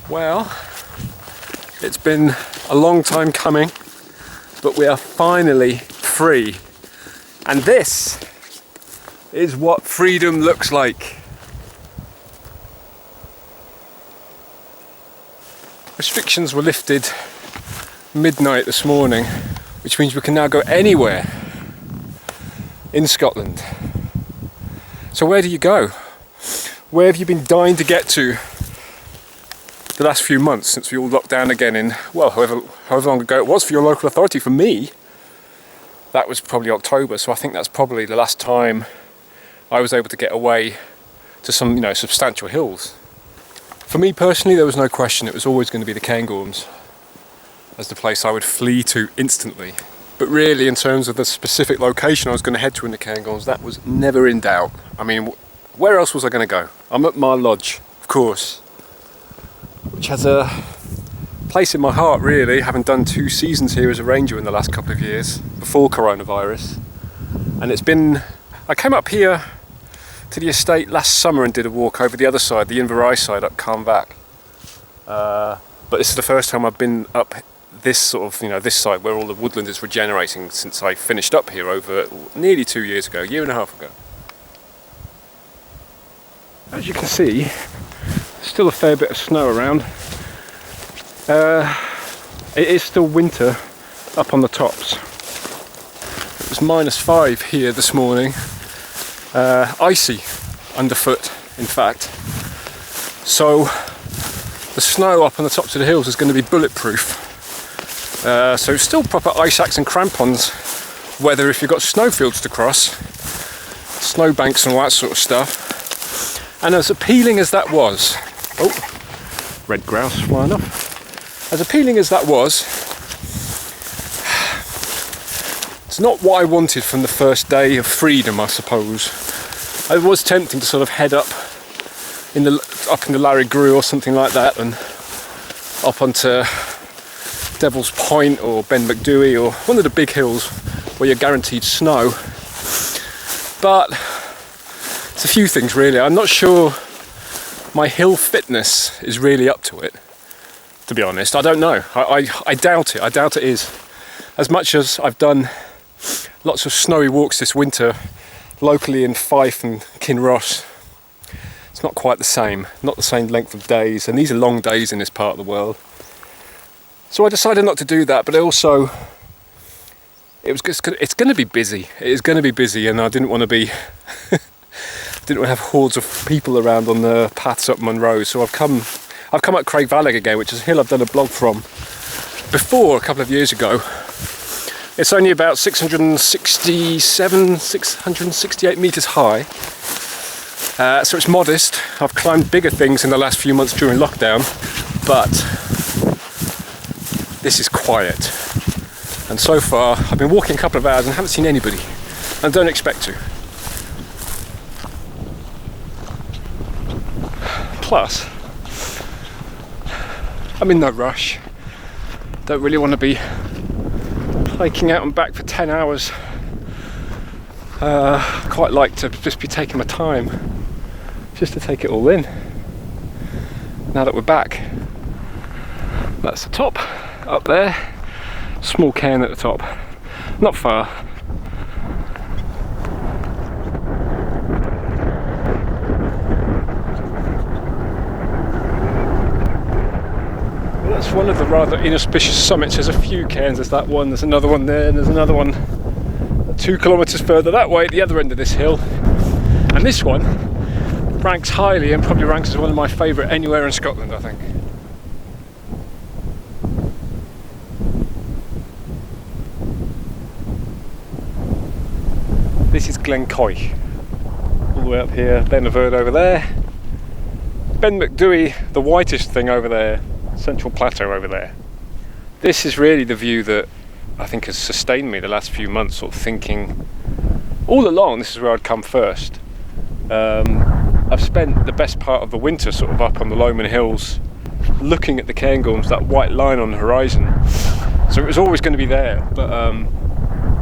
Well, it's been a long time coming, but we are finally free. And this is what freedom looks like. Restrictions were lifted midnight this morning, which means we can now go anywhere in Scotland. So where do you go? Where have you been dying to get to the last few months since we all locked down again in, well, however long ago it was for your local authority? For me, that was probably October, so I think that's probably the last time I was able to get away to some, substantial hills. For me personally, there was no question it was always going to be the Cairngorms as the place I would flee to instantly. But really, in terms of the specific location I was going to head to in the Cairngorms, that was never in doubt. I mean, where else was I going to go? I'm at my lodge, of course, which has a place in my heart, really, having done 2 seasons here as a ranger in the last couple of years, before coronavirus. And I came up here to the estate last summer and did a walk over the other side, the Inverary side, up Cairngorms. But this is the first time I've been up this sort of, this side where all the woodland is regenerating since I finished up here over nearly 2 years ago, a year and a half ago. As you can see, still a fair bit of snow around. It is still winter up on the tops. It was -5 here this morning. Icy underfoot, in fact. So the snow up on the tops of the hills is going to be bulletproof. So still proper ice axe and crampons weather if you've got snowfields to cross, snowbanks and all that sort of stuff. And as appealing as that was, oh, red grouse flying up. As appealing as that was, it's not what I wanted from the first day of freedom, I suppose. It was tempting to sort of head up in the Larry Grew or something like that, and up onto Devil's Point or Ben Macdui or one of the big hills where you're guaranteed snow. But it's a few things really. I'm not sure my hill fitness is really up to it, to be honest. I don't know. I doubt it. I doubt it is. As much as I've done lots of snowy walks this winter locally in Fife and Kinross, it's not quite the same. Not the same length of days, and these are long days in this part of the world. So I decided not to do that, but also it's going to be busy. It is going to be busy, and I didn't want to be didn't want to have hordes of people around on the paths up Munro. So I've come up Bhalg again, which is a hill I've done a blog from before a couple of years ago. It's only about 668 metres high, so it's modest. I've climbed bigger things in the last few months during lockdown, but this is quiet. And so far, I've been walking a couple of hours and haven't seen anybody, and don't expect to. Plus, I'm in no rush. Don't really want to be hiking out and back for 10 hours. Quite like to just be taking my time, just to take it all in. Now that we're back, that's the top up there. Small cairn at the top, not far. That's one of the rather inauspicious summits. There's a few cairns. There's that one, there's another one there, and there's another one 2 kilometres further that way at the other end of this hill. And this one ranks highly, and probably ranks as one of my favourite anywhere in Scotland, I think. This is Glen Quoich, all the way up here. Ben over there. Ben Macdui, the whitest thing over there. Central Plateau over there. This is really the view that I think has sustained me the last few months, sort of thinking all along this is where I'd come first. I've spent the best part of the winter sort of up on the Lomond Hills looking at the Cairngorms, that white line on the horizon, so it was always going to be there, but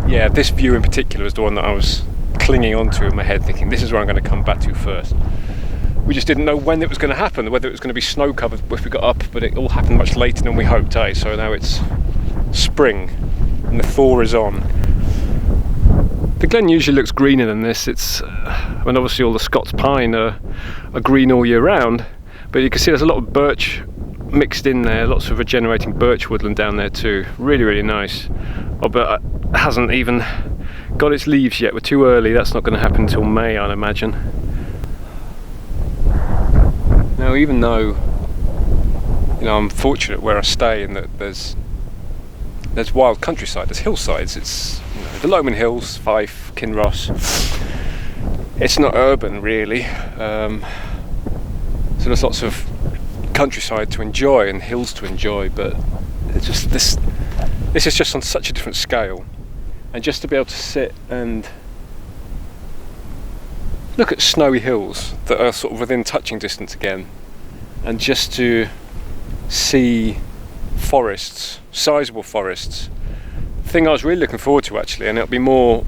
yeah, this view in particular was the one that I was clinging onto in my head, thinking this is where I'm going to come back to first. We just didn't know when it was going to happen, whether it was going to be snow covered if we got up, but it all happened much later than we hoped, eh? So now it's spring and the thaw is on. The glen usually looks greener than this. It's, I mean, obviously all the Scots pine are green all year round, but you can see there's a lot of birch mixed in there, lots of regenerating birch woodland down there too. Really, really nice. Oh, but it hasn't even got its leaves yet. We're too early. That's not going to happen until May, I'd imagine. Now, even though, you know, I'm fortunate where I stay and that there's wild countryside, there's hillsides. It's, you know, the Lomond Hills, Fife, Kinross. It's not urban really, so there's lots of countryside to enjoy and hills to enjoy, but it's just this is just on such a different scale, and just to be able to sit and look at snowy hills that are sort of within touching distance again, and just to see forests, sizable forests, thing I was really looking forward to actually, and it'll be more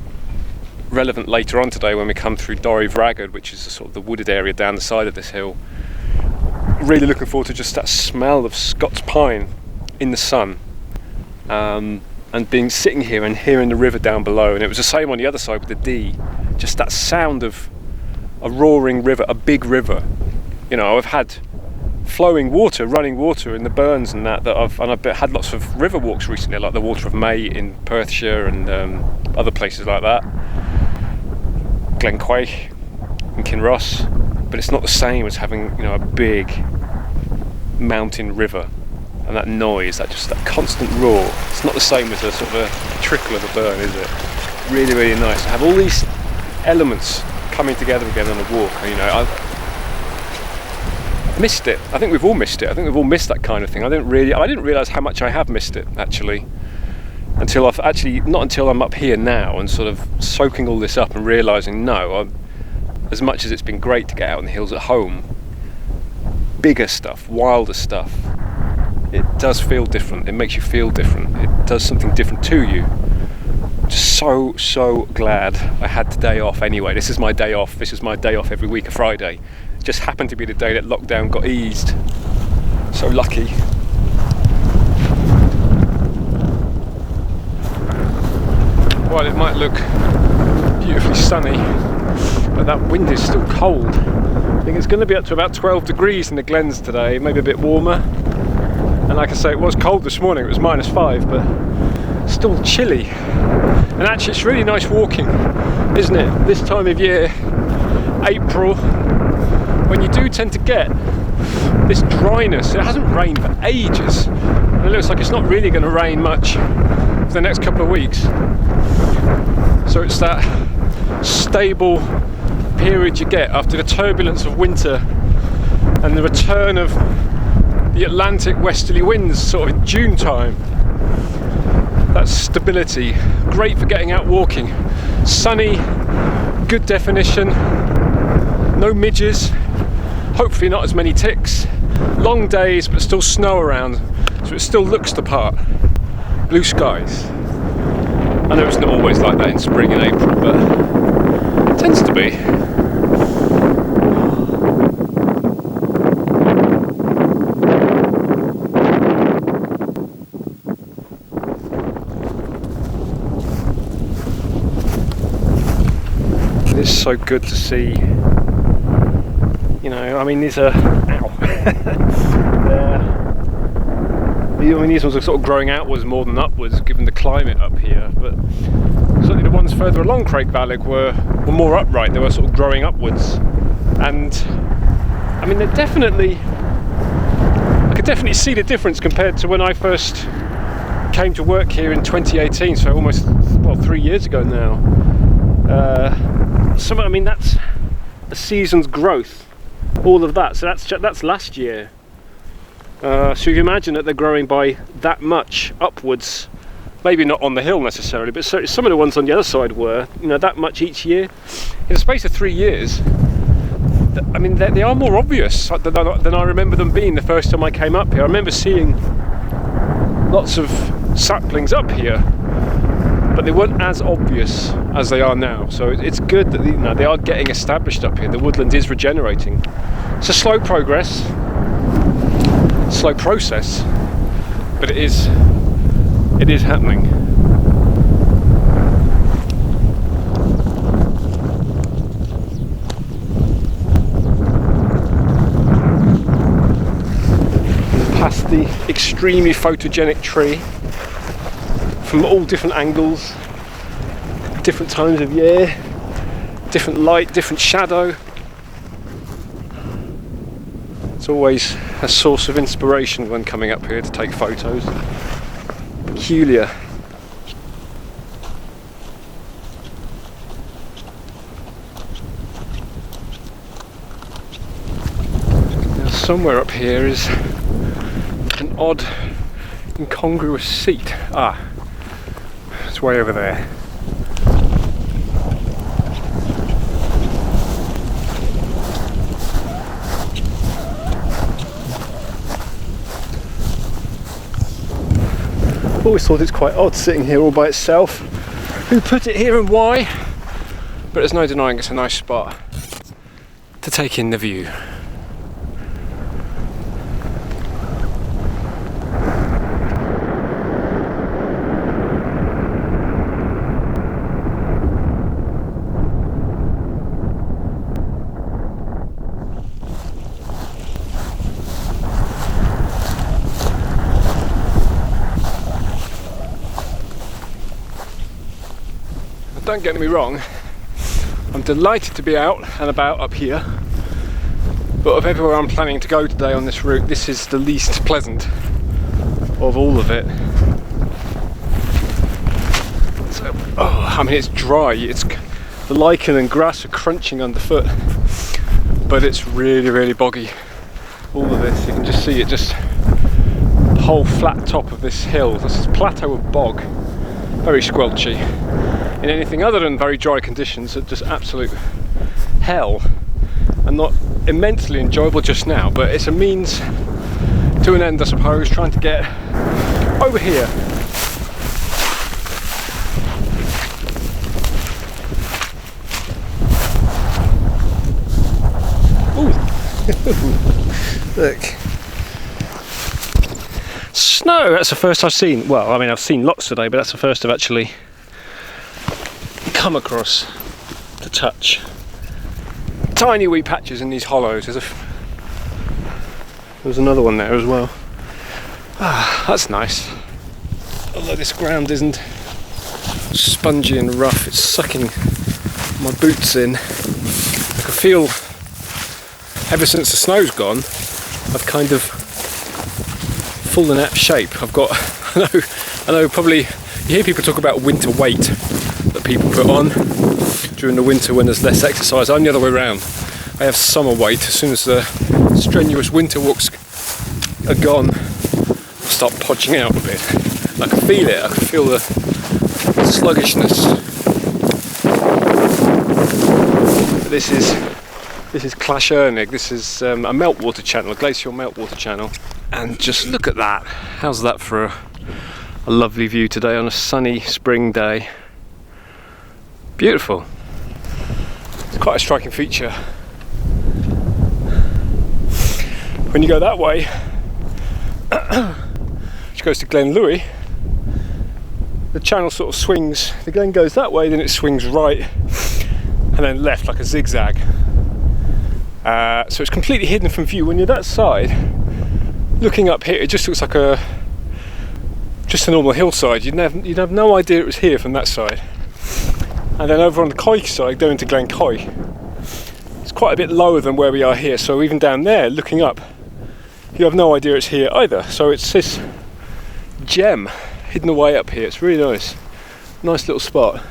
relevant later on today when we come through Dorry Vragad, which is the sort of the wooded area down the side of this hill. Really looking forward to just that smell of Scots pine in the sun, and sitting here and hearing the river down below, and it was the same on the other side with the Dee, just that sound of a roaring river, a big river. You know, I've had flowing water, running water in the burns and that I've had lots of river walks recently, like the Water of May in Perthshire and other places like that, Glen Quoich in Kinross, but it's not the same as having, you know, a big mountain river and that noise, that constant roar. It's not the same as a sort of a trickle of a burn, is it? Really, really nice to have all these elements coming together again on a walk. You know, I've missed it. I think we've all missed it. I think we've all missed that kind of thing. I didn't realise how much I have missed it actually, not until I'm up here now and sort of soaking all this up and realising, no, as much as it's been great to get out in the hills at home, bigger stuff, wilder stuff, it does feel different. It makes you feel different. It does something different to you. Just so glad I had the day off anyway. This is my day off. This is my day off every week, a Friday. It just happened to be the day that lockdown got eased. So lucky. While it might look beautifully sunny, but that wind is still cold. I think it's going to be up to about 12 degrees in the glens today, maybe a bit warmer. And like I say, it was cold this morning, it was -5, but still chilly. And actually it's really nice walking, isn't it? This time of year, April, when you do tend to get this dryness. It hasn't rained for ages, and it looks like it's not really going to rain much for the next couple of weeks. So it's that stable period you get after the turbulence of winter and the return of the Atlantic westerly winds sort of in June time. That stability, great for getting out walking. Sunny, good definition, no midges, hopefully not as many ticks, long days but still snow around, so it still looks the part. Blue skies. I know it's not always like that in spring and April, but it tends to be. It's so good to see, you know, I mean these are, these ones are sort of growing outwards more than upwards given the climate up here, but certainly the ones further along Creag Bhalg were more upright, they were sort of growing upwards, and I mean I could definitely see the difference compared to when I first came to work here in 2018, so almost 3 years ago now. I mean that's a season's growth, all of that. So that's last year. So you can imagine that they're growing by that much upwards. Maybe not on the hill necessarily, but certainly some of the ones on the other side were, you know, that much each year. In the space of 3 years, I mean they are more obvious than I remember them being the first time I came up here. I remember seeing lots of saplings up here, but they weren't as obvious as they are now. So it's good that they are getting established up here. The woodland is regenerating. It's a slow progress, slow process, but it is happening. Past the extremely photogenic tree from all different angles, different times of year, different light, different shadow. It's always a source of inspiration when coming up here to take photos. Peculiar. Now somewhere up here is an odd, incongruous seat. It's way over there. Always thought it's quite odd sitting here all by itself. Who put it here and why? But there's no denying it's a nice spot to take in the view. Don't get me wrong, I'm delighted to be out and about up here, but of everywhere I'm planning to go today on this route, this is the least pleasant of all of it. So, I mean, it's dry, the lichen and grass are crunching underfoot, but it's really, really boggy. All of this, you can just see it, just the whole flat top of this hill, this is plateau of bog, very squelchy. In anything other than very dry conditions, it's just absolute hell, and not immensely enjoyable just now, but it's a means to an end, I suppose, trying to get over here. Ooh. Look. Snow, that's the first I've seen. Well, I mean, I've seen lots today, but that's the first I've actually come across to touch. Tiny wee patches in these hollows. There's another one there as well. That's nice. Although this ground isn't spongy and rough, it's sucking my boots in. I can feel, ever since the snow's gone, I've kind of fallen out of shape. I've got, I know probably, you hear people talk about winter weight that people put on during the winter when there's less exercise. I'm the other way around. I have summer weight. As soon as the strenuous winter walks are gone, I start podging out a bit. I can feel it. I can feel the sluggishness. But this is Clais Fhearnaig. This is a meltwater channel, a glacial meltwater channel. And just look at that. How's that for a lovely view today on a sunny spring day? Beautiful. It's quite a striking feature. When you go that way, which goes to Glen Quoich, the channel sort of swings. The glen goes that way, then it swings right, and then left like a zigzag. So it's completely hidden from view. When you're that side, looking up here, it just looks like just a normal hillside. You'd have no idea it was here from that side. And then over on the Quoich side, going to Glen Quoich, it's quite a bit lower than where we are here. So even down there, looking up, you have no idea it's here either. So it's this gem hidden away up here. It's really nice. Nice little spot.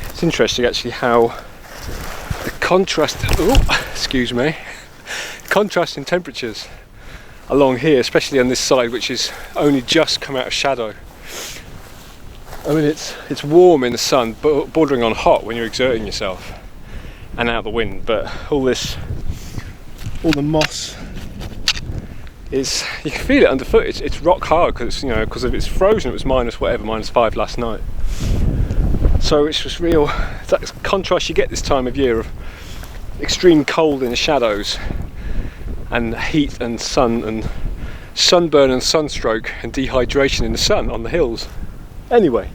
It's interesting actually how the contrast in temperatures along here, especially on this side, which is only just come out of shadow. I mean, it's warm in the sun, but bordering on hot when you're exerting yourself and out the wind. But all the moss is, you can feel it underfoot. It's rock hard because, you know, because if it's frozen, it was -5 last night. So it's just real, it's that contrast you get this time of year of extreme cold in the shadows and heat and sun and sunburn and sunstroke and dehydration in the sun on the hills. Anyway,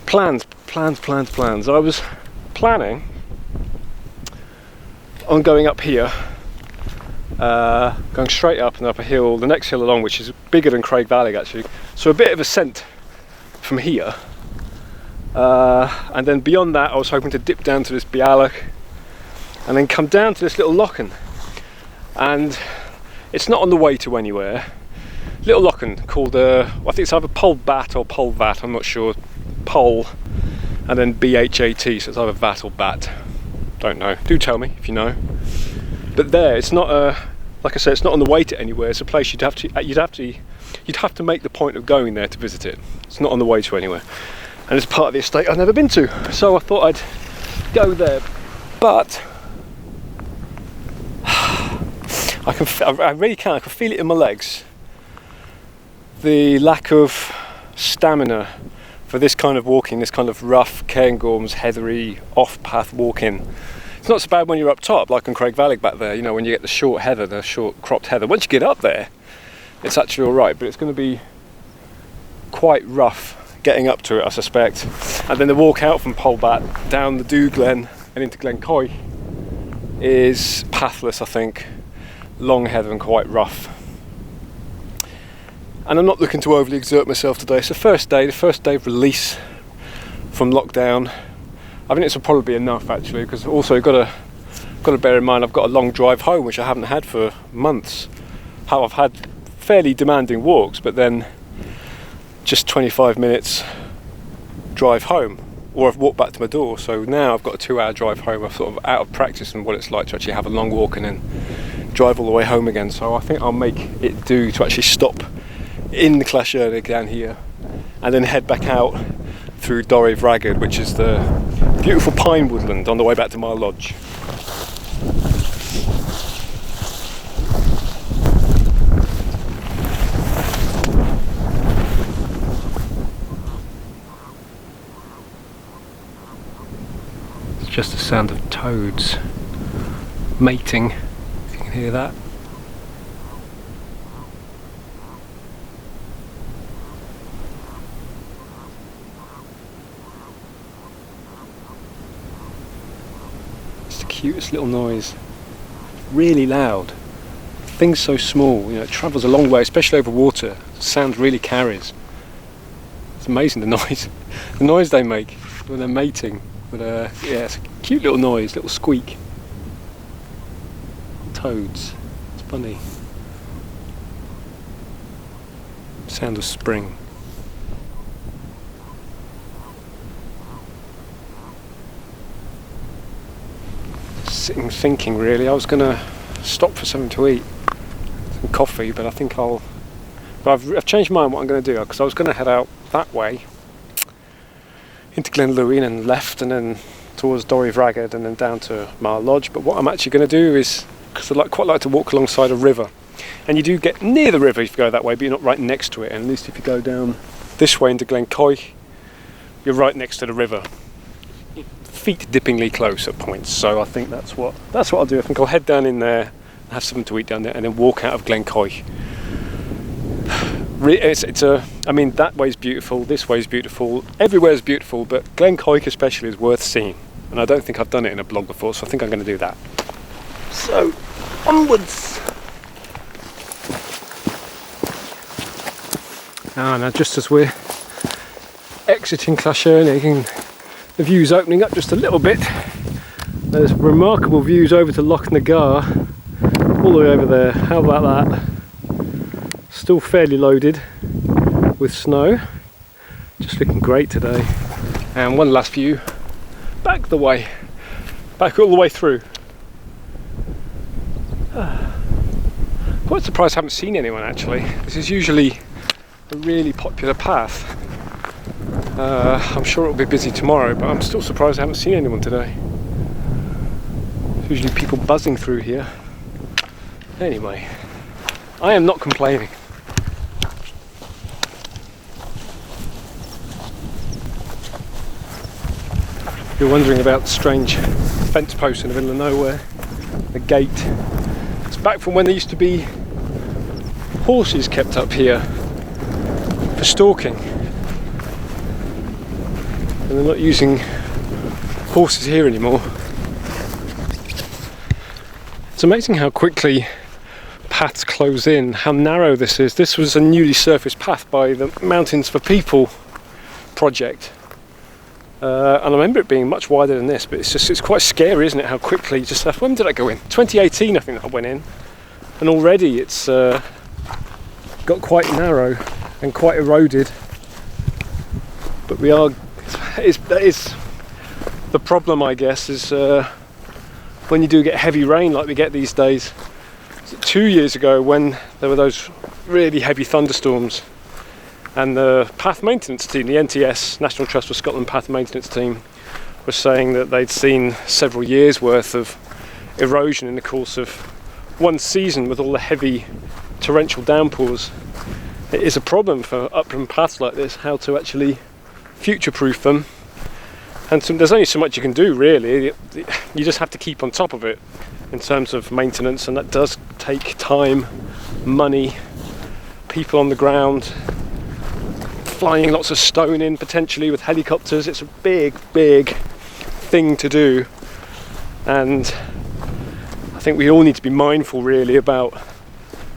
plans. I was planning on going up here, going straight up and up a hill, the next hill along, which is bigger than Creag actually, so a bit of ascent from here, and then beyond that I was hoping to dip down to this Bhalg and then come down to this little lochen, and it's not on the way to anywhere. Little lochen called, I think it's either Bhalg or Bhalg, I'm not sure. Pol and then BHAT, so it's either Vat or Bat. Don't know. Do tell me if you know. But there, it's not like I said, it's not on the way to anywhere. It's a place you'd have to make the point of going there to visit it. It's not on the way to anywhere, and it's part of the estate I've never been to. So I thought I'd go there, but I really can. I can feel it in my legs. The lack of stamina for this kind of walking, this kind of rough Cairngorms, heathery, off-path walking. It's not so bad when you're up top, like on Creag back there, you know, when you get the short heather, the short cropped heather. Once you get up there, it's actually all right, but it's going to be quite rough getting up to it, I suspect. And then the walk out from Bhalg down the Dú Glen and into Glen Quoich is pathless, I think. Long heather and quite rough. And I'm not looking to overly exert myself today. It's the first day of release from lockdown. I think this will probably be enough actually, because also you've got to bear in mind I've got a long drive home, which I haven't had for months. How I've had fairly demanding walks, but then just 25 minutes drive home, or I've walked back to my door. So now I've got a 2-hour drive home. I'm sort of out of practice in what it's like to actually have a long walk and then drive all the way home again. So I think I'll make it do to actually stop in the Fhearnaig down here and then head back out through joyous, which is the beautiful pine woodland on the way back to my lodge. It's just the sound of toads mating, if you can hear that. Cutest little noise, really loud. Thing's so small, you know, it travels a long way, especially over water. The sound really carries. It's amazing the noise they make when they're mating. But yeah, it's a cute little noise, little squeak. Toads, it's funny. Sound of spring. Sitting thinking really. I was going to stop for something to eat, some coffee, but I think I've changed my mind what I'm going to do, because I was going to head out that way into Glen Quoich and left and then towards joyous and then down to my lodge. But what I'm actually going to do is, because I quite like to walk alongside a river, and you do get near the river if you go that way, but you're not right next to it. And at least if you go down this way into Glen Quoich, you're right next to the river. Feet dippingly close at points, so I think that's what I'll do. I think I'll head down in there and have something to eat down there, and then walk out of Glen Quoich. I mean, that way's beautiful, this way's beautiful, everywhere's beautiful, but Glen Quoich especially is worth seeing, and I don't think I've done it in a blog before, so I think I'm going to do that. So onwards. Now just as we're exiting Fhearnaig and the view's opening up just a little bit, there's remarkable views over to Loch Nagar, all the way over there. How about that? Still fairly loaded with snow, just looking great today. And one last view back the way, back all the way through. Quite surprised I haven't seen anyone actually. This is usually a really popular path. I'm sure it'll be busy tomorrow, but I'm still surprised I haven't seen anyone today. There's usually people buzzing through here. Anyway, I am not complaining. You're wondering about the strange fence post in the middle of nowhere, the gate. It's back from when there used to be horses kept up here for stalking. And they're not using horses here anymore. It's amazing how quickly paths close in, how narrow this is. This was a newly surfaced path by the Mountains for People project. And I remember it being much wider than this, but it's quite scary, isn't it, how quickly just left. When did I go in? 2018 I think I went in, and already it's got quite narrow and quite eroded. But that is the problem, I guess, is when you do get heavy rain like we get these days. 2 years ago when there were those really heavy thunderstorms, and the path maintenance team, the NTS, National Trust for Scotland path maintenance team, was saying that they'd seen several years worth of erosion in the course of one season with all the heavy torrential downpours. It is a problem for upland paths like this, how to actually future-proof them. And there's only so much you can do, really. You just have to keep on top of it in terms of maintenance, and that does take time, money, people on the ground, flying lots of stone in potentially with helicopters. It's a big thing to do, and I think we all need to be mindful really about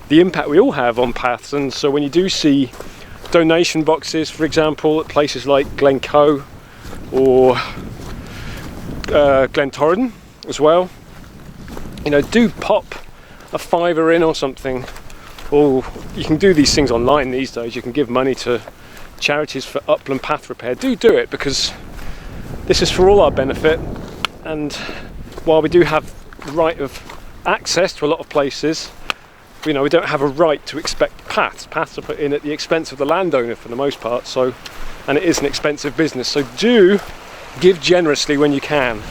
the impact we all have on paths. And so when you do see donation boxes, for example, at places like Glen Quoich or Glen Torridon as well, you know, do pop a £5 in or something. Or you can do these things online these days. You can give money to charities for upland path repair. Do it, because this is for all our benefit. And while we do have the right of access to a lot of places, you know, we don't have a right to expect paths. Paths are put in at the expense of the landowner for the most part. So, and it is an expensive business. So do give generously when you can.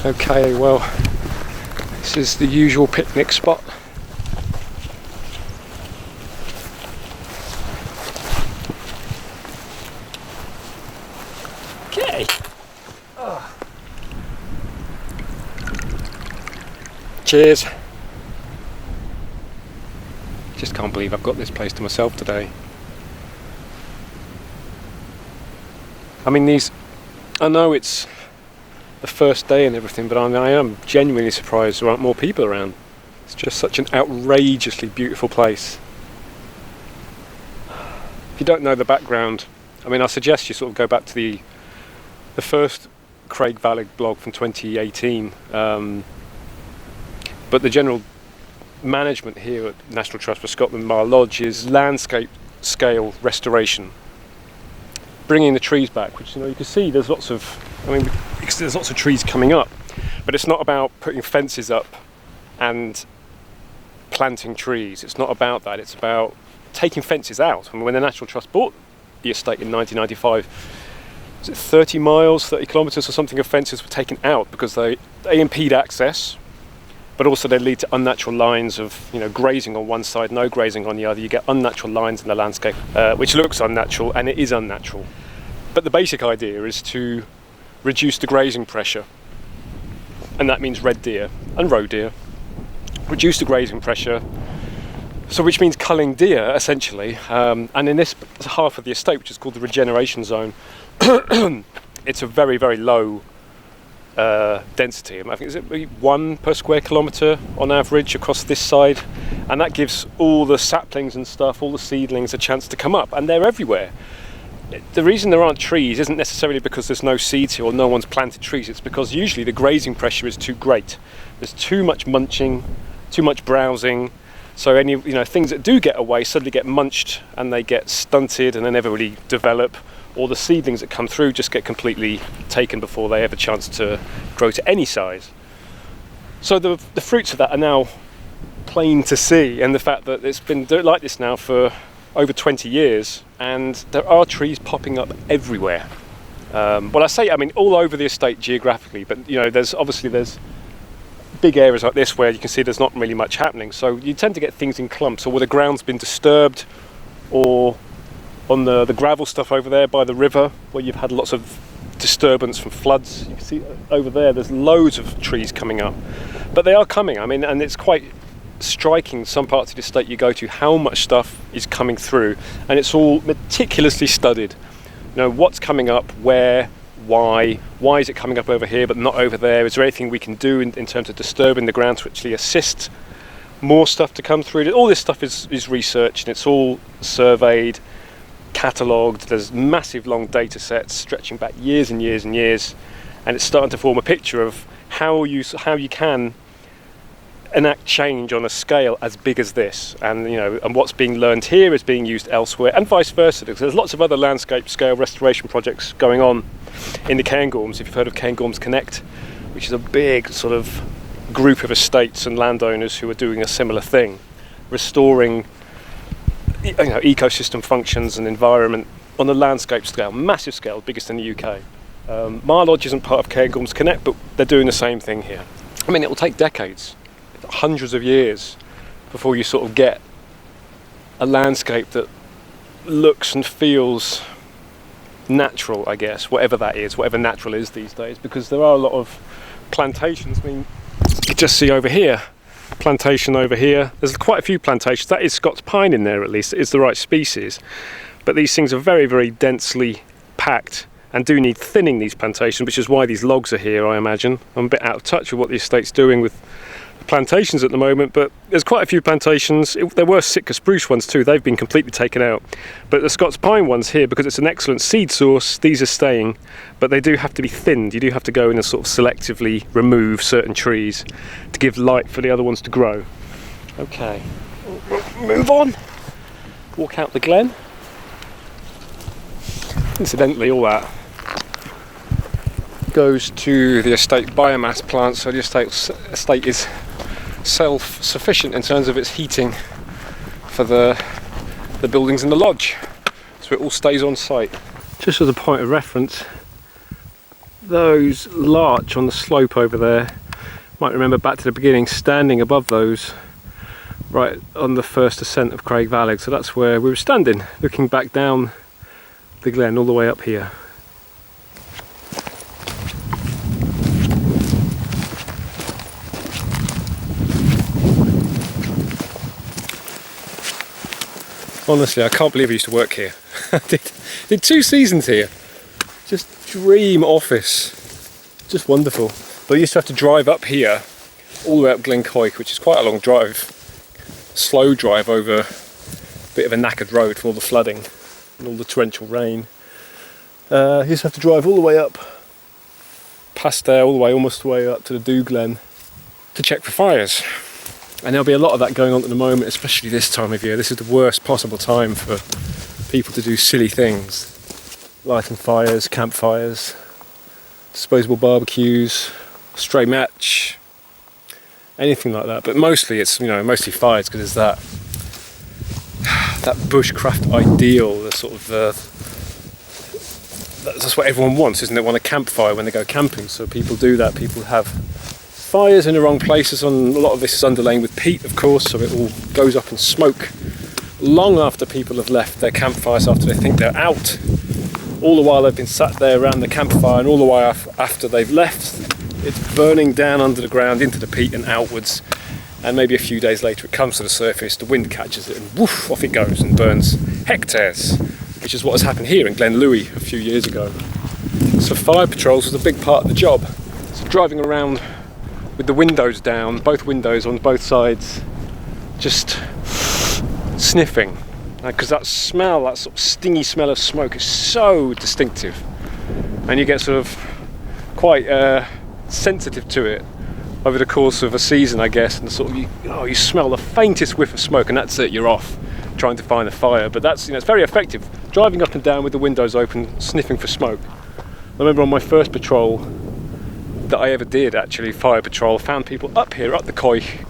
Okay, well, this is the usual picnic spot. Okay. Oh. Cheers. Just can't believe I've got this place to myself today. I mean, I know it's the first day and everything, but I am genuinely surprised there aren't more people around. It's just such an outrageously beautiful place. If you don't know the background, I mean, I suggest you sort of go back to the first Creag Bhalg blog from 2018. But the general management here at National Trust for Scotland, Mar Lodge, is landscape scale restoration, bringing the trees back. Which, you know, you can see there's lots of trees coming up, but it's not about putting fences up and planting trees. It's not about that. It's about taking fences out. I mean, when the National Trust bought the estate in 1995, was it 30 miles, 30 kilometres or something of fences were taken out because they impede access, but also they lead to unnatural lines of, you know, grazing on one side, no grazing on the other. You get unnatural lines in the landscape, which looks unnatural, and it is unnatural. But the basic idea is to reduce the grazing pressure, and that means red deer and roe deer. Reduce the grazing pressure, so which means culling deer essentially. And in this half of the estate, which is called the regeneration zone, it's a very low density. I think it's 1 per square kilometre on average across this side, and that gives all the saplings and stuff, all the seedlings, a chance to come up, and they're everywhere. The reason there aren't trees isn't necessarily because there's no seeds here or no one's planted trees. It's because usually the grazing pressure is too great. There's too much munching, too much browsing. So any, you know, things that do get away suddenly get munched and they get stunted and they never really develop. Or the seedlings that come through just get completely taken before they have a chance to grow to any size. So the fruits of that are now plain to see, and the fact that it's been like this now for over 20 years, and there are trees popping up everywhere. Well, I mean all over the estate geographically, but you know, there's big areas like this where you can see there's not really much happening. So you tend to get things in clumps, or where the ground's been disturbed, or on the gravel stuff over there by the river where you've had lots of disturbance from floods. You can see over there's loads of trees coming up, but they are coming. I mean, and it's quite striking, some parts of the estate you go to, how much stuff is coming through, and it's all meticulously studied. You know, what's coming up, where, why is it coming up over here but not over there? Is there anything we can do in terms of disturbing the ground to actually assist more stuff to come through? All this stuff is researched, and it's all surveyed, catalogued. There's massive long data sets stretching back years and years and years, and it's starting to form a picture of how you can enact change on a scale as big as this, and you know, and what's being learned here is being used elsewhere, and vice versa, because there's lots of other landscape scale restoration projects going on in the Cairngorms. If you've heard of Cairngorms Connect, which is a big sort of group of estates and landowners who are doing a similar thing, restoring, you know, ecosystem functions and environment on a landscape scale, massive scale, biggest in the UK. My lodge isn't part of Cairngorms Connect, but they're doing the same thing here. I mean, it will take decades, hundreds of years, before you sort of get a landscape that looks and feels natural, I guess, whatever that is, whatever natural is these days, because there are a lot of plantations. I mean, you can just see over here, plantation over here, there's quite a few plantations. That is Scots pine in there, at least it's the right species, but these things are very, very densely packed and do need thinning, these plantations, which is why these logs are here, I imagine. I'm a bit out of touch with what the estate's doing with plantations at the moment, but there's quite a few plantations. There were Sitka spruce ones too, they've been completely taken out, but the Scots pine ones here, because it's an excellent seed source, these are staying, but they do have to be thinned. You do have to go in and sort of selectively remove certain trees to give light for the other ones to grow. Okay, move on, walk out the glen. Incidentally, all that goes to the estate biomass plant, so the estate is self-sufficient in terms of its heating for the buildings in the lodge, so it all stays on site. Just as a point of reference, those larch on the slope over there, might remember back to the beginning, standing above those right on the first ascent of Creag Bhalg, so that's where we were standing, looking back down the glen all the way up here. Honestly, I can't believe I used to work here. I did 2 seasons here. Just dream office. Just wonderful. But I used to have to drive up here, all the way up Glen Quoich, which is quite a long drive. Slow drive over a bit of a knackered road from all the flooding and all the torrential rain. You used to have to drive all the way up, past there, all the way, almost the way up to the Dew Glen to check for fires. And there'll be a lot of that going on at the moment, especially this time of year. This is the worst possible time for people to do silly things. Lighting fires, campfires, disposable barbecues, stray match, anything like that. But mostly it's, you know, mostly fires, because it's that bushcraft ideal, the sort of that's what everyone wants, isn't it? Want a campfire when they go camping. So people do that. People have fires in the wrong places, and a lot of this is underlain with peat, of course, so it all goes up in smoke long after people have left their campfires, after they think they're out. All the while they've been sat there around the campfire, and all the while after they've left, it's burning down under the ground into the peat and outwards, and maybe a few days later it comes to the surface, the wind catches it, and woof, off it goes and burns hectares, which is what has happened here in Glen Louis a few years ago. So fire patrols was a big part of the job. So driving around with the windows down, both windows on both sides, just sniffing, because that smell, that sort of stingy smell of smoke is so distinctive, and you get sort of quite sensitive to it over the course of a season, I guess, and sort of you smell the faintest whiff of smoke, and that's it, you're off trying to find a fire. But that's, you know, it's very effective, driving up and down with the windows open, sniffing for smoke. I remember on my first patrol that I ever did, actually, fire patrol, found people up here, up the Quoich,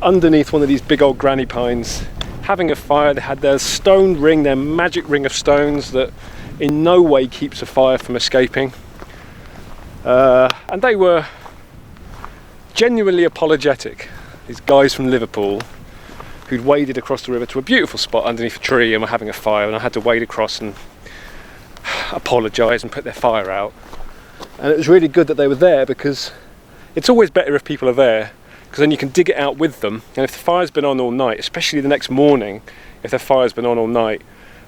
underneath one of these big old granny pines, having a fire. They had their stone ring, their magic ring of stones that in no way keeps a fire from escaping. And they were genuinely apologetic. These guys from Liverpool who'd waded across the river to a beautiful spot underneath a tree and were having a fire, and I had to wade across and apologise and put their fire out. And it was really good that they were there, because it's always better if people are there, because then you can dig it out with them. And if the fire's been on all night, especially the next morning, if the fire's been on all night,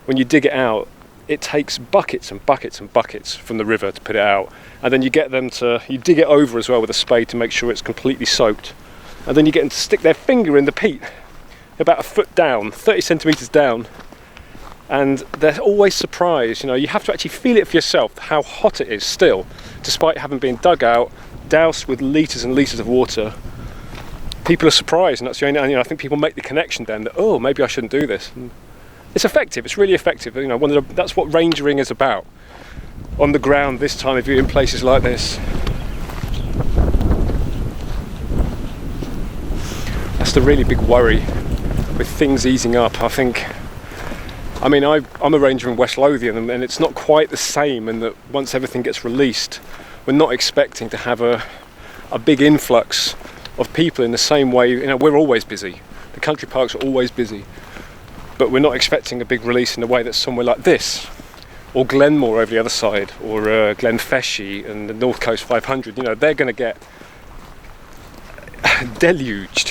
when you dig it out, it takes buckets and buckets and buckets from the river to put it out. And then you get them to, you dig it over as well with a spade to make sure it's completely soaked. And then you get them to stick their finger in the peat, about a foot down, 30 centimetres down. And they're always surprised, you know, you have to actually feel it for yourself, how hot it is still, despite having been dug out, doused with litres and litres of water. People are surprised, and that's the only, you know, I think people make the connection then that, oh, maybe I shouldn't do this. And it's effective, it's really effective, you know, that's what rangering is about. On the ground this time of year in places like this. That's the really big worry with things easing up, I think. I mean, I'm a ranger in West Lothian, and it's not quite the same in that once everything gets released, we're not expecting to have a big influx of people in the same way. You know, we're always busy. The country parks are always busy. But we're not expecting a big release in the way that somewhere like this, or Glenmore over the other side, or Glen Quoich and the North Coast 500, you know, they're going to get deluged,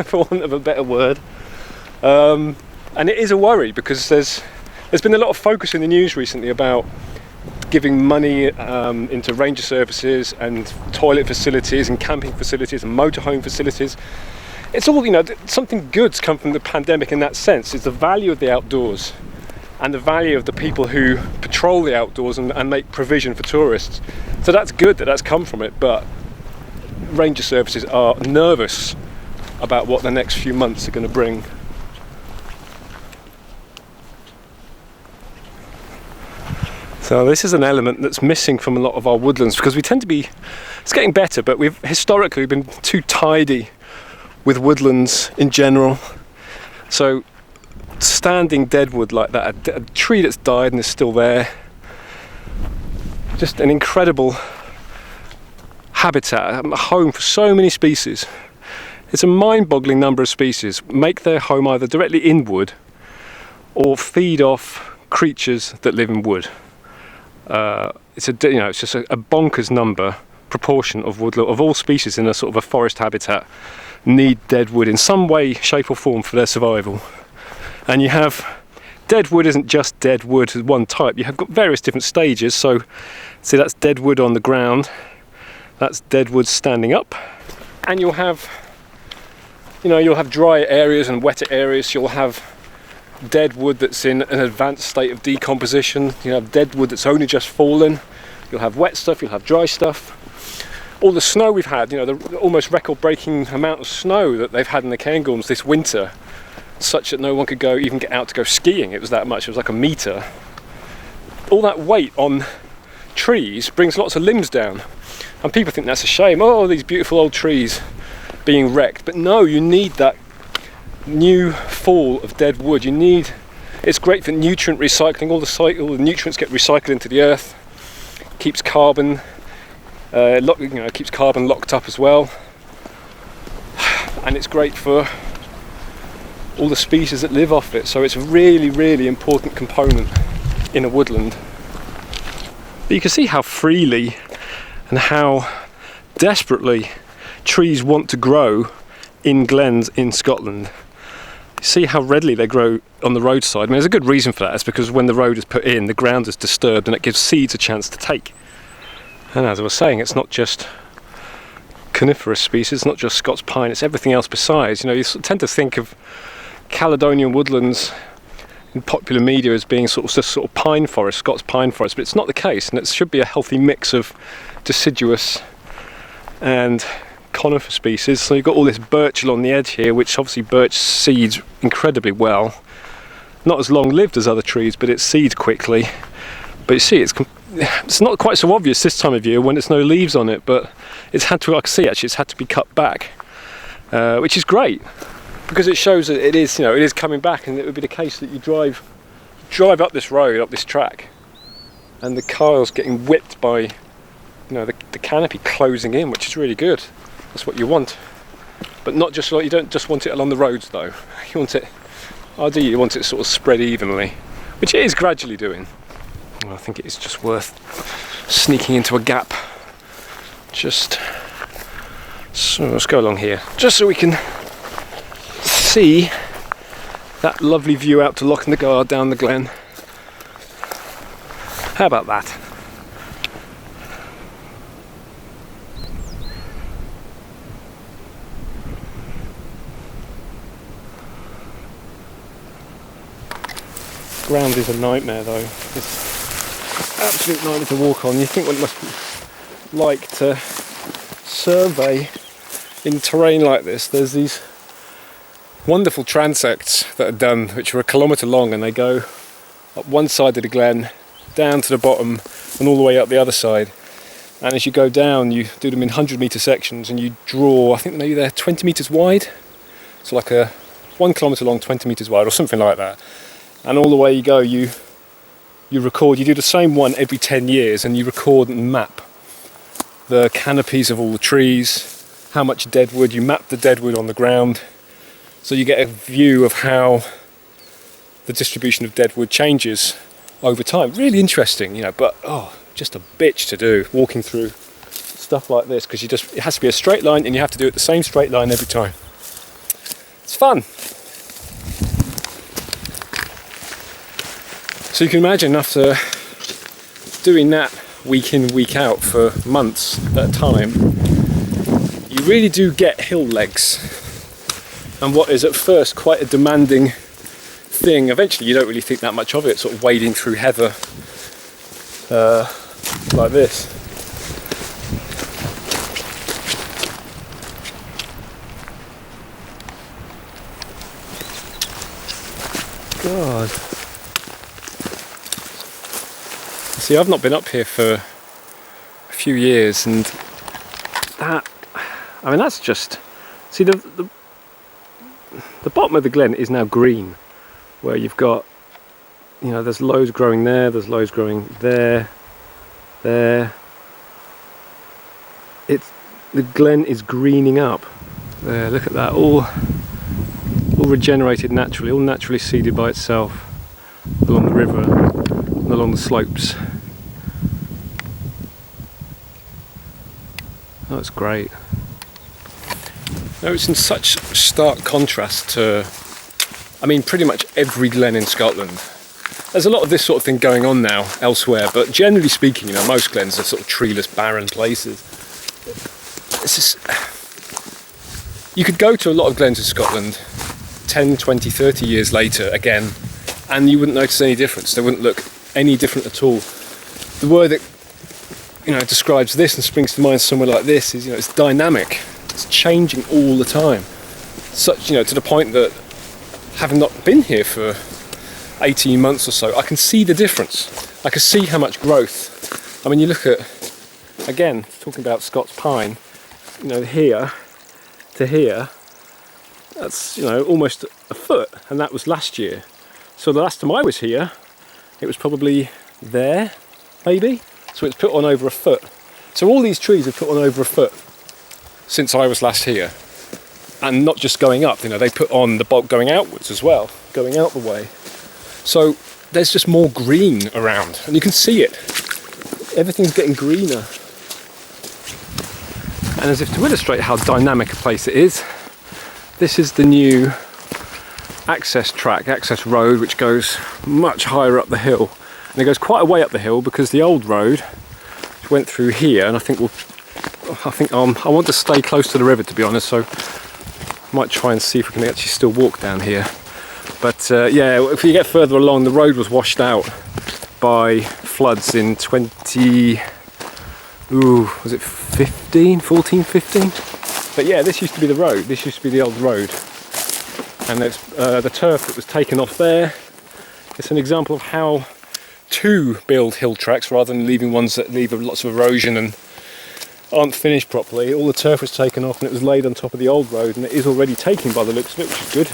for want of a better word. And it is a worry, because there's been a lot of focus in the news recently about giving money into ranger services and toilet facilities and camping facilities and motorhome facilities. It's all, you know, something good's come from the pandemic in that sense. It's the value of the outdoors and the value of the people who patrol the outdoors and make provision for tourists. So that's good that that's come from it, but ranger services are nervous about what the next few months are going to bring. So this is an element that's missing from a lot of our woodlands, because we tend to be, it's getting better, but we've historically been too tidy with woodlands in general. So standing deadwood like that, a tree that's died and is still there, just an incredible habitat, a home for so many species. It's a mind-boggling number of species make their home either directly in wood or feed off creatures that live in wood. It's just a bonkers proportion of woodland of all species in a sort of a forest habitat need dead wood in some way, shape or form for their survival. And you have dead wood isn't just dead wood as one type. You have got various different stages. So see, that's dead wood on the ground, that's dead wood standing up, and you'll have dry areas and wetter areas. You'll have dead wood that's in an advanced state of decomposition. You have dead wood that's only just fallen. You'll have wet stuff, you'll have dry stuff. All the snow we've had, you know, the almost record-breaking amount of snow that they've had in the Cairngorms this winter, such that no one could even get out to go skiing. It was that much, it was like a metre. All that weight on trees brings lots of limbs down, and people think that's a shame. Oh, these beautiful old trees being wrecked. But no, you need that new fall of dead wood. It's great for nutrient recycling. All the nutrients get recycled into the earth, keeps carbon keeps carbon locked up as well, and it's great for all the species that live off it. So it's a really, really important component in a woodland. But you can see how freely and how desperately trees want to grow in glens in Scotland. See how readily they grow on the roadside. I mean, there's a good reason for that. It's because when the road is put in, the ground is disturbed and it gives seeds a chance to take. And as I was saying, it's not just coniferous species, it's not just Scots pine, it's everything else besides. You know, you tend to think of Caledonian woodlands in popular media as being sort of pine forest, Scots pine forest, but it's not the case, and it should be a healthy mix of deciduous and conifer species. So you've got all this birch along the edge here, which obviously birch seeds incredibly well. Not as long lived as other trees, but it seeds quickly. But you see, it's not quite so obvious this time of year when there's no leaves on it, but it's had to be cut back, which is great, because it shows that it is coming back. And it would be the case that you drive up this road, up this track, and the kyle's getting whipped by, you know, the canopy closing in, which is really good. That's what you want. But not just like, you don't just want it along the roads though. You want it, ideally you want it sort of spread evenly, which it is gradually doing. Well, I think it is just worth sneaking into a gap. Just so let's go along here, just so we can see that lovely view out to Loch Nagard down the glen. How about that? Ground is a nightmare though. It's absolute nightmare to walk on. You think what it must be like to survey in terrain like this. There's these wonderful transects that are done, which are 1 kilometre long, and they go up one side of the glen, down to the bottom, and all the way up the other side. And as you go down, you do them in 100-metre sections, and you draw, I think maybe they're 20 metres wide. So like a 1 kilometre long, 20 metres wide, or something like that. And all the way you go, you record. You do the same one every 10 years, and you record and map the canopies of all the trees, how much deadwood. You map the deadwood on the ground, so you get a view of how the distribution of deadwood changes over time. Really interesting, you know, but just a bitch to do, walking through stuff like this, because it has to be a straight line, and you have to do it the same straight line every time. It's fun. So you can imagine, after doing that week in, week out for months at a time, you really do get hill legs. And what is at first quite a demanding thing, eventually you don't really think that much of it, sort of wading through heather like this. God. See, I've not been up here for a few years, and that, I mean, that's just, see, the bottom of the glen is now green, where you've got, you know, there's loads growing there, there's loads growing there. The glen is greening up. There, look at that, all regenerated naturally, all naturally seeded by itself along the river and along the slopes. Oh, it's great. No, it's in such stark contrast to, I mean, pretty much every glen in Scotland. There's a lot of this sort of thing going on now elsewhere, but generally speaking, you know, most glens are sort of treeless, barren places. It's just, you could go to a lot of glens in Scotland 10, 20, 30 years later again, and you wouldn't notice any difference. They wouldn't look any different at all. The word that, you know, describes this and springs to mind somewhere like this is, you know, it's dynamic. It's changing all the time. Such, you know, to the point that, having not been here for 18 months or so, I can see the difference. I can see how much growth. I mean, you look at, again, talking about Scots pine, you know, here to here, that's, you know, almost a foot, and that was last year. So the last time I was here, it was probably there, maybe. So it's put on over a foot. So all these trees have put on over a foot since I was last here. And not just going up, you know, they put on the bulk going outwards as well, going out the way. So there's just more green around, and you can see it. Everything's getting greener. And as if to illustrate how dynamic a place it is, this is the new access road, which goes much higher up the hill. And it goes quite a way up the hill, because the old road went through here, and I want to stay close to the river, to be honest, so I might try and see if we can actually still walk down here. But yeah, if you get further along, the road was washed out by floods in 14, 15? But yeah, this used to be the road, this used to be the old road. And there's the turf that was taken off there. It's an example of how to build hill tracks rather than leaving ones that leave lots of erosion and aren't finished properly. All the turf was taken off and it was laid on top of the old road, and it is already taken by the looks of it, which is good.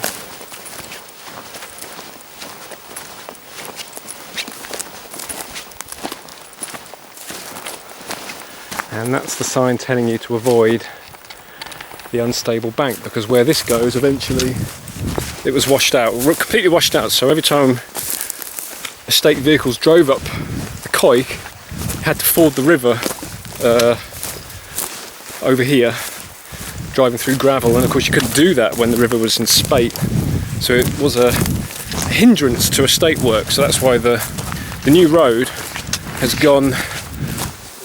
And that's the sign telling you to avoid the unstable bank, because where this goes eventually it was washed out, completely washed out. So every time estate vehicles drove up the Quoich, you had to ford the river over here, driving through gravel, and of course you couldn't do that when the river was in spate, so it was a hindrance to estate work. So that's why the new road has gone,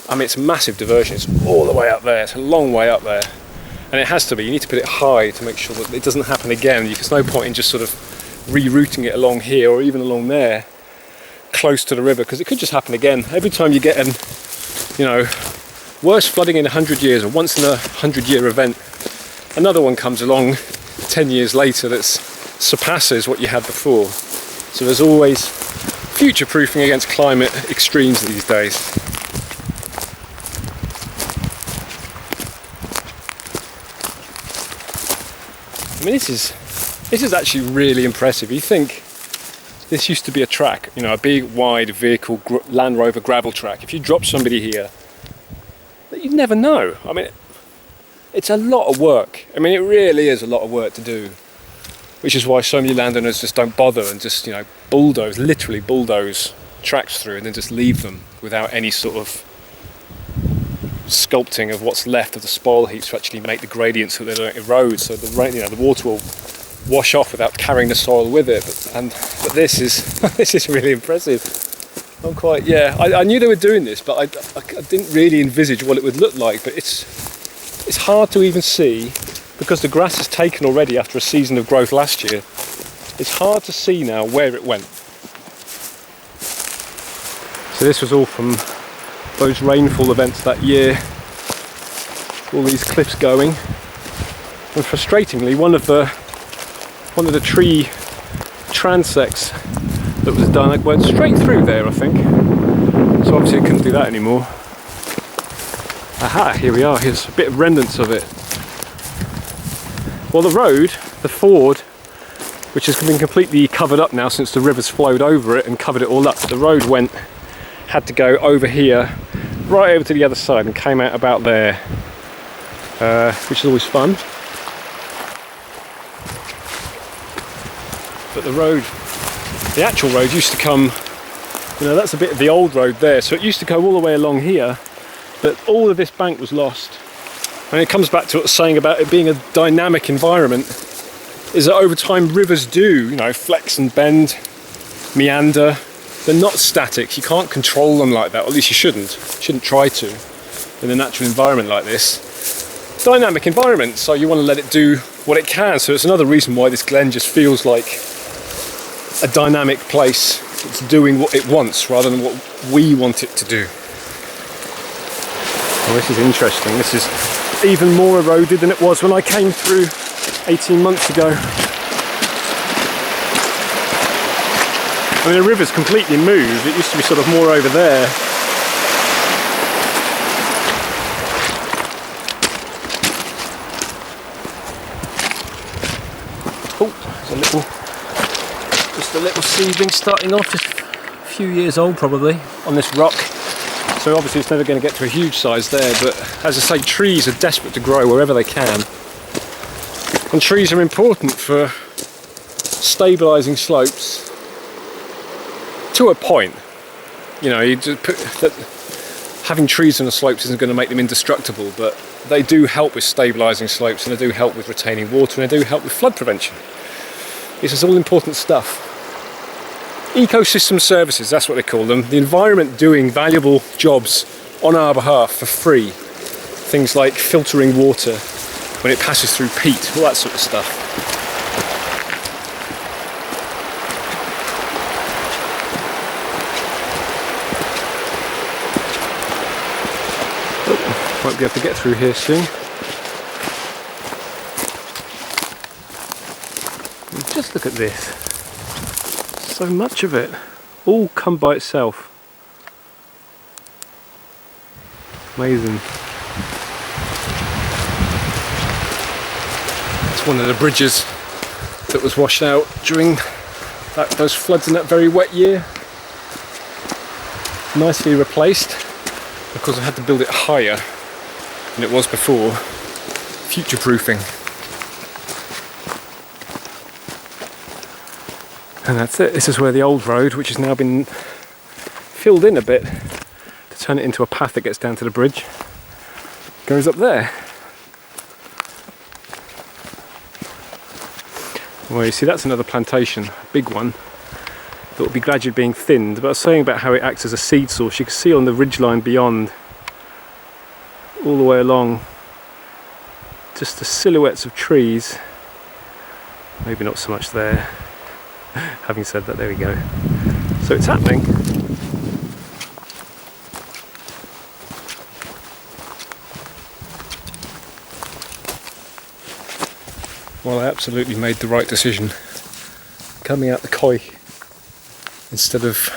I mean, it's a massive diversion, it's all the way up there, it's a long way up there, and it has to be. You need to put it high to make sure that it doesn't happen again. There's no point in just sort of rerouting it along here or even along there close to the river, because it could just happen again. Every time you get an, worst flooding in 100 years, or once in a 100-year event, another one comes along 10 years later that surpasses what you had before. So there's always future-proofing against climate extremes these days. I mean, this is actually really impressive. You think this used to be a track, a big wide vehicle Land Rover gravel track. If you drop somebody here, you'd never know. I mean, it's a lot of work. I mean, it really is a lot of work to do, which is why so many landowners just don't bother and just, literally bulldoze tracks through and then just leave them without any sort of sculpting of what's left of the spoil heaps to actually make the gradients so they don't erode, so the water will wash off without carrying the soil with it. But this is this is really impressive. I knew they were doing this, but I didn't really envisage what it would look like. But it's hard to even see, because the grass is taken already after a season of growth last year. It's hard to see now where it went. So this was all from those rainfall events that year. All these cliffs going, and frustratingly, one of the tree transects that was done, it went straight through there, I think. So obviously it couldn't do that anymore. Aha, here we are, here's a bit of remnants of it. Well, the road, the ford, which has been completely covered up now since the river's flowed over it and covered it all up, but the road had to go over here, right over to the other side, and came out about there, which is always fun. But the actual road used to come, that's a bit of the old road there, so it used to go all the way along here, but all of this bank was lost. And it comes back to what I was saying about it being a dynamic environment, is that over time rivers do, flex and bend, meander. They're not static, you can't control them like that, or at least you shouldn't try to in a natural environment like this. Dynamic environment, so you want to let it do what it can. So it's another reason why this glen just feels like a dynamic place. It's doing what it wants rather than what we want it to do. Well, this is interesting. This is even more eroded than it was when I came through 18 months ago. I mean, the river's completely moved. It used to be sort of more over there. Just a little seedling starting off, just a few years old probably, on this rock. So obviously it's never going to get to a huge size there, but as I say, trees are desperate to grow wherever they can. And trees are important for stabilising slopes to a point. You just put that having trees on the slopes isn't going to make them indestructible, but they do help with stabilising slopes, and they do help with retaining water, and they do help with flood prevention. This is all important stuff. Ecosystem services, that's what they call them. The environment doing valuable jobs on our behalf for free. Things like filtering water when it passes through peat, all that sort of stuff. Oh, won't be able to get through here soon. Just look at this, so much of it, all come by itself. Amazing. It's one of the bridges that was washed out during those floods in that very wet year. Nicely replaced, because I had to build it higher than it was before. Future-proofing. And that's it. This is where the old road, which has now been filled in a bit to turn it into a path that gets down to the bridge, goes up there. Well, you see, that's another plantation, a big one, that will be gradually being thinned. But I was saying about how it acts as a seed source. You can see on the ridgeline beyond, all the way along, just the silhouettes of trees. Maybe not so much there. Having said that, there we go. So it's happening. Well, I absolutely made the right decision coming out the Quoich instead of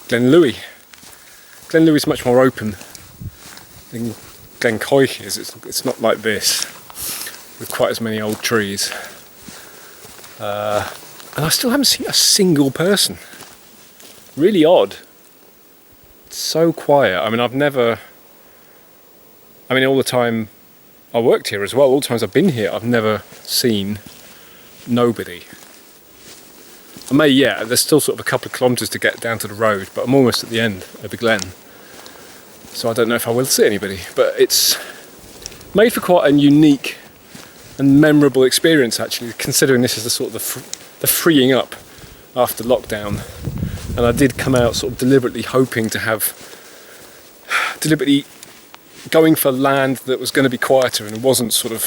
Glen Quoich. Glen Quoich is much more open than Glen Quoich is. It's not like this with quite as many old trees. And I still haven't seen a single person. Really odd. It's so quiet. I mean, all the time I worked here as well, all the times I've been here, I've never seen nobody. There's still sort of a couple of kilometres to get down to the road, but I'm almost at the end of the glen. So I don't know if I will see anybody, but it's made for quite a unique and memorable experience, actually, considering this is the sort of the freeing up after lockdown. And I did come out sort of deliberately going for land that was going to be quieter and wasn't sort of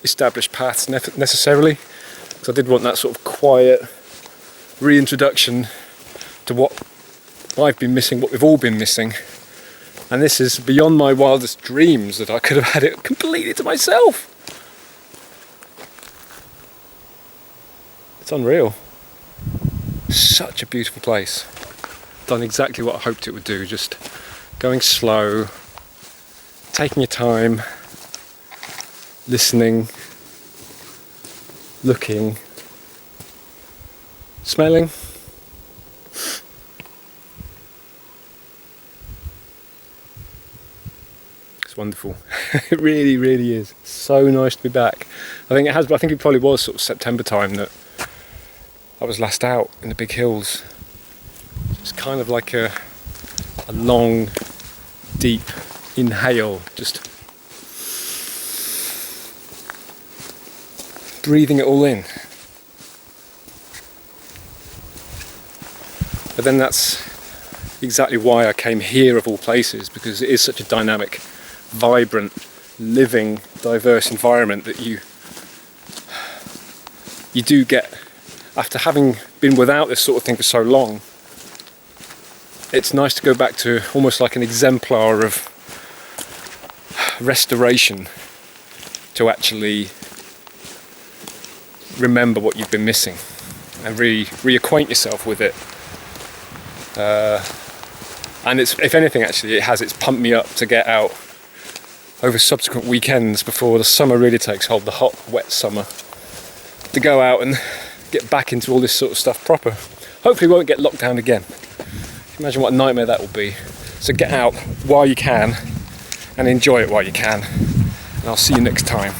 established paths necessarily, because I did want that sort of quiet reintroduction to what I've been missing, what we've all been missing. And this is beyond my wildest dreams that I could have had it completely to myself. It's unreal. Such a beautiful place. Done exactly what I hoped it would do, just going slow, taking your time, listening, looking, smelling. It's wonderful. It really, really is. So nice to be back. I think it probably was sort of September time that I was last out in the big hills. It's kind of like a long, deep inhale, just breathing it all in. But then that's exactly why I came here of all places, because it is such a dynamic, vibrant, living, diverse environment that you do get. After having been without this sort of thing for so long, it's nice to go back to almost like an exemplar of restoration, to actually remember what you've been missing and really reacquaint yourself with it. And if anything, actually, it's pumped me up to get out over subsequent weekends before the summer really takes hold, the hot, wet summer, to go out and get back into all this sort of stuff proper. Hopefully we won't get locked down again. Imagine what a nightmare that will be. So get out while you can and enjoy it while you can. And I'll see you next time.